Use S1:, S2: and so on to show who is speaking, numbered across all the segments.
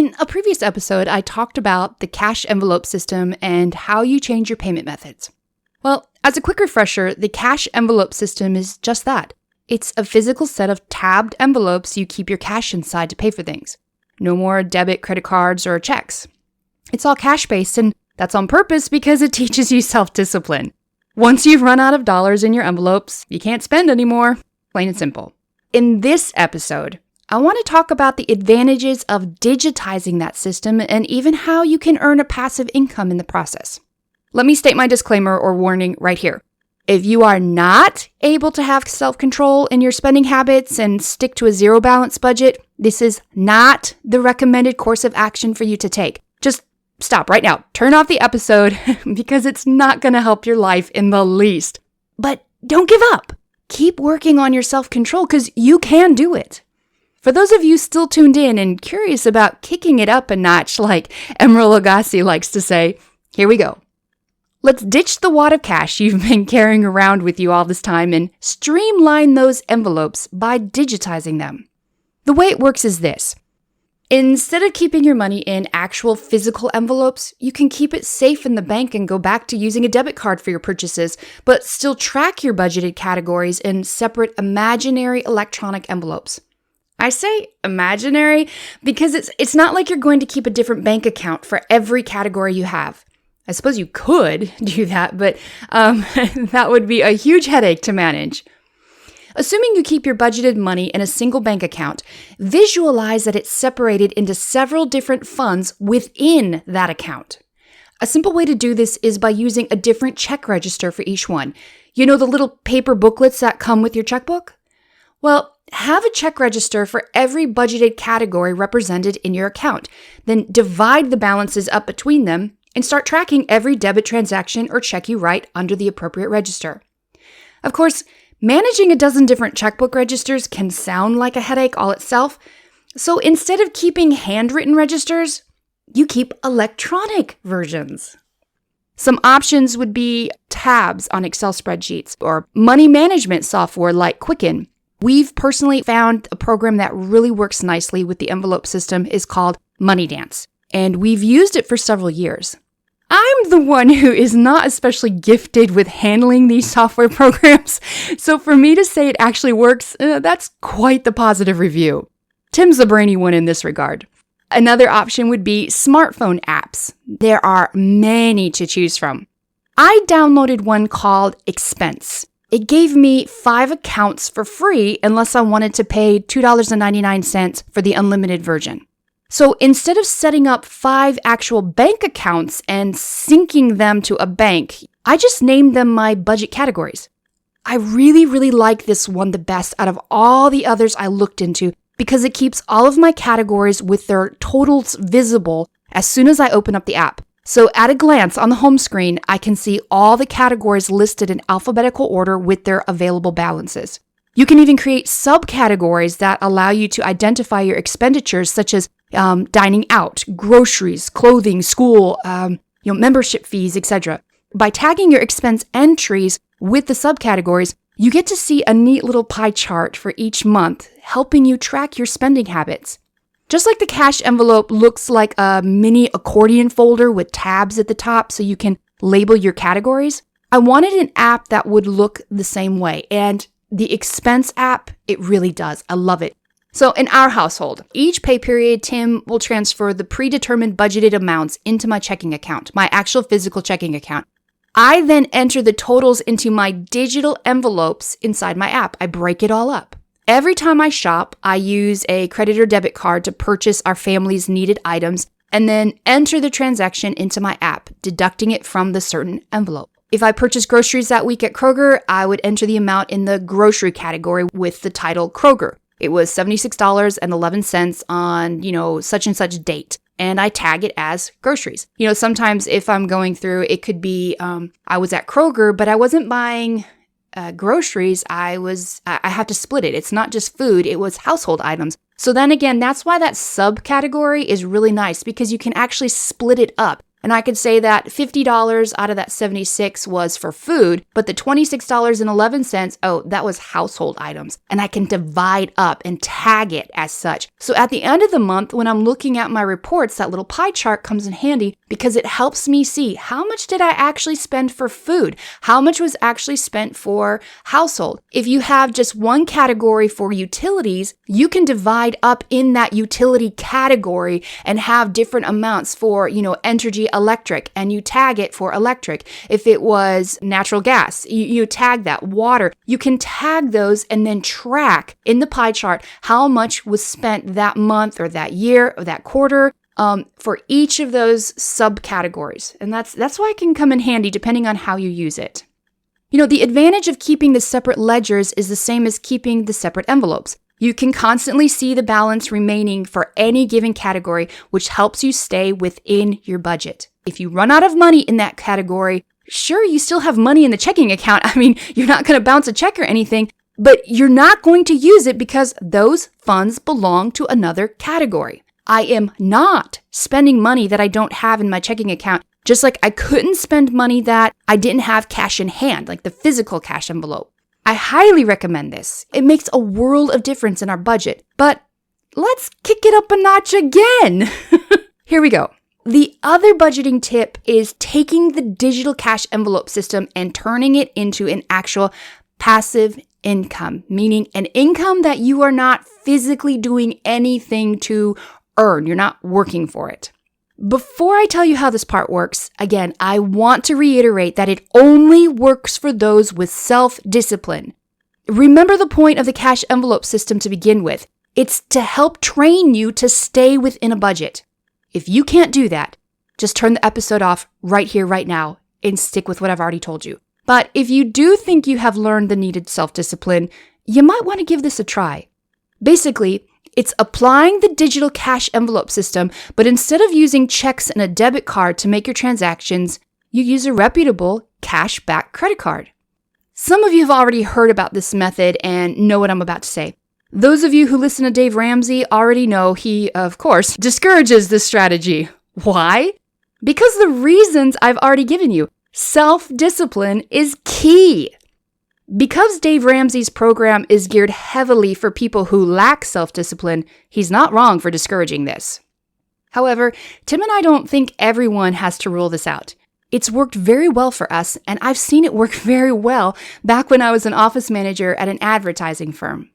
S1: In a previous episode, I talked about the cash envelope system and how you change your payment methods. Well, as a quick refresher, the cash envelope system is just that. It's a physical set of tabbed envelopes you keep your cash inside to pay for things. No more debit, credit cards, or checks. It's all cash-based, and that's on purpose because it teaches you self-discipline. Once you've run out of dollars in your envelopes, you can't spend anymore. Plain and simple. In this episode, I want to talk about the advantages of digitizing that system and even how you can earn a passive income in the process. Let me state my disclaimer or warning right here. If you are not able to have self-control in your spending habits and stick to a zero balance budget, this is not the recommended course of action for you to take. Just stop right now. Turn off the episode because it's not going to help your life in the least. But don't give up. Keep working on your self-control because you can do it. For those of you still tuned in and curious about kicking it up a notch, like Emeril Lagasse likes to say, here we go. Let's ditch the wad of cash you've been carrying around with you all this time and streamline those envelopes by digitizing them. The way it works is this. Instead of keeping your money in actual physical envelopes, you can keep it safe in the bank and go back to using a debit card for your purchases, but still track your budgeted categories in separate imaginary electronic envelopes. I say imaginary because it's not like you're going to keep a different bank account for every category you have. I suppose you could do that, but that would be a huge headache to manage. Assuming you keep your budgeted money in a single bank account, visualize that it's separated into several different funds within that account. A simple way to do this is by using a different check register for each one. You know the little paper booklets that come with your checkbook? Well, have a check register for every budgeted category represented in your account. Then divide the balances up between them and start tracking every debit transaction or check you write under the appropriate register. Of course, managing a dozen different checkbook registers can sound like a headache all itself. So instead of keeping handwritten registers, you keep electronic versions. Some options would be tabs on Excel spreadsheets or money management software like Quicken. We've personally found a program that really works nicely with the envelope system is called MoneyDance, and we've used it for several years. I'm the one who is not especially gifted with handling these software programs, so for me to say it actually works, that's quite the positive review. Tim's the brainy one in this regard. Another option would be smartphone apps. There are many to choose from. I downloaded one called Expense. It gave me 5 accounts for free unless I wanted to pay $2.99 for the unlimited version. So instead of setting up 5 actual bank accounts and syncing them to a bank, I just named them my budget categories. I really like this one the best out of all the others I looked into because it keeps all of my categories with their totals visible as soon as I open up the app. So at a glance on the home screen, I can see all the categories listed in alphabetical order with their available balances. You can even create subcategories that allow you to identify your expenditures such as dining out, groceries, clothing, school, membership fees, etc. By tagging your expense entries with the subcategories, you get to see a neat little pie chart for each month, helping you track your spending habits. Just like the cash envelope looks like a mini accordion folder with tabs at the top so you can label your categories, I wanted an app that would look the same way. And the Expense app, it really does. I love it. So in our household, each pay period, Tim will transfer the predetermined budgeted amounts into my checking account, my actual physical checking account. I then enter the totals into my digital envelopes inside my app. I break it all up. Every time I shop, I use a credit or debit card to purchase our family's needed items and then enter the transaction into my app, deducting it from the certain envelope. If I purchase groceries that week at Kroger, I would enter the amount in the grocery category with the title Kroger. It was $76.11 on, such and such date. And I tag it as groceries. Sometimes if I'm going through, it could be, I was at Kroger, but I wasn't buying groceries. I have to split it. It's not just food. It was household items. So then again, that's why that subcategory is really nice because you can actually split it up. And I could say that $50 out of that $76 was for food, but the $26.11, oh, that was household items. And I can divide up and tag it as such. So at the end of the month, when I'm looking at my reports, that little pie chart comes in handy because it helps me see how much did I actually spend for food? How much was actually spent for household? If you have just one category for utilities, you can divide up in that utility category and have different amounts for, energy, electric, and you tag it for electric. If it was natural gas, you tag that. Water, you can tag those and then track in the pie chart how much was spent that month or that year or that quarter for each of those subcategories. And that's why it can come in handy depending on how you use it. The advantage of keeping the separate ledgers is the same as keeping the separate envelopes. You can constantly see the balance remaining for any given category, which helps you stay within your budget. If you run out of money in that category, sure, you still have money in the checking account. I mean, you're not going to bounce a check or anything, but you're not going to use it because those funds belong to another category. I am not spending money that I don't have in my checking account, just like I couldn't spend money that I didn't have cash in hand, like the physical cash envelope. I highly recommend this. It makes a world of difference in our budget. But let's kick it up a notch again. Here we go. The other budgeting tip is taking the digital cash envelope system and turning it into an actual passive income, meaning an income that you are not physically doing anything to earn. You're not working for it. Before I tell you how this part works, again, I want to reiterate that it only works for those with self-discipline. Remember the point of the cash envelope system to begin with. It's to help train you to stay within a budget. If you can't do that, just turn the episode off right here, right now, and stick with what I've already told you. But if you do think you have learned the needed self-discipline, you might want to give this a try. Basically, it's applying the digital cash envelope system, but instead of using checks and a debit card to make your transactions, you use a reputable cash-back credit card. Some of you have already heard about this method and know what I'm about to say. Those of you who listen to Dave Ramsey already know he, of course, discourages this strategy. Why? Because the reasons I've already given you. Self-discipline is key. Because Dave Ramsey's program is geared heavily for people who lack self-discipline, he's not wrong for discouraging this. However, Tim and I don't think everyone has to rule this out. It's worked very well for us, and I've seen it work very well back when I was an office manager at an advertising firm.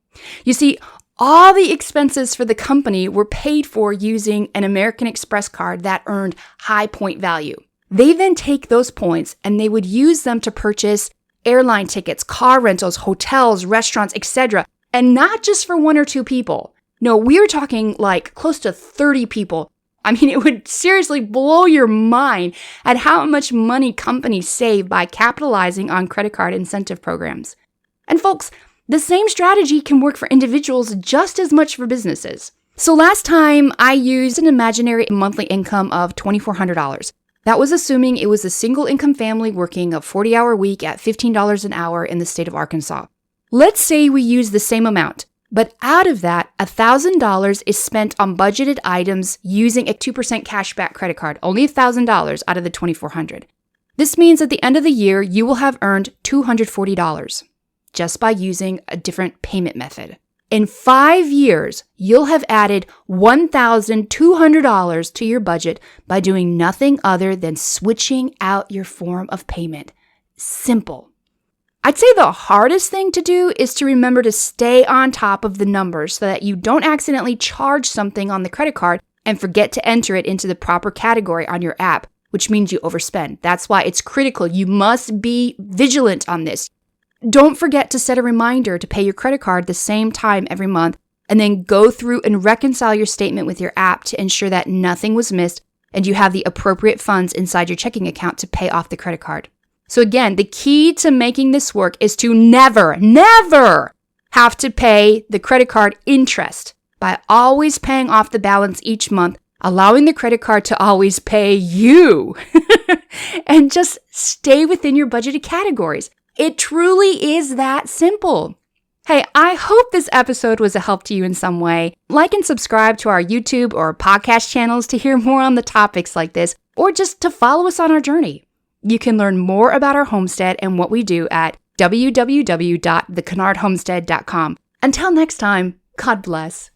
S1: You see, all the expenses for the company were paid for using an American Express card that earned high point value. They then take those points and they would use them to purchase airline tickets, car rentals, hotels, restaurants, etc. And not just for one or two people. No, we were talking like close to 30 people. I mean, it would seriously blow your mind at how much money companies save by capitalizing on credit card incentive programs. And folks, the same strategy can work for individuals just as much for businesses. So last time I used an imaginary monthly income of $2,400. That was assuming it was a single income family working a 40-hour week at $15 an hour in the state of Arkansas. Let's say we use the same amount, but out of that, $1,000 is spent on budgeted items using a 2% cashback credit card, only $1,000 out of the $2,400. This means at the end of the year, you will have earned $240 just by using a different payment method. In 5 years, you'll have added $1,200 to your budget by doing nothing other than switching out your form of payment. Simple. I'd say the hardest thing to do is to remember to stay on top of the numbers so that you don't accidentally charge something on the credit card and forget to enter it into the proper category on your app, which means you overspend. That's why it's critical. You must be vigilant on this. Don't forget to set a reminder to pay your credit card the same time every month, and then go through and reconcile your statement with your app to ensure that nothing was missed and you have the appropriate funds inside your checking account to pay off the credit card. So again, the key to making this work is to never have to pay the credit card interest by always paying off the balance each month, allowing the credit card to always pay you, and just stay within your budgeted categories. It truly is that simple. Hey, I hope this episode was a help to you in some way. Like and subscribe to our YouTube or podcast channels to hear more on the topics like this, or just to follow us on our journey. You can learn more about our homestead and what we do at www.thekinnardhomestead.com. Until next time, God bless.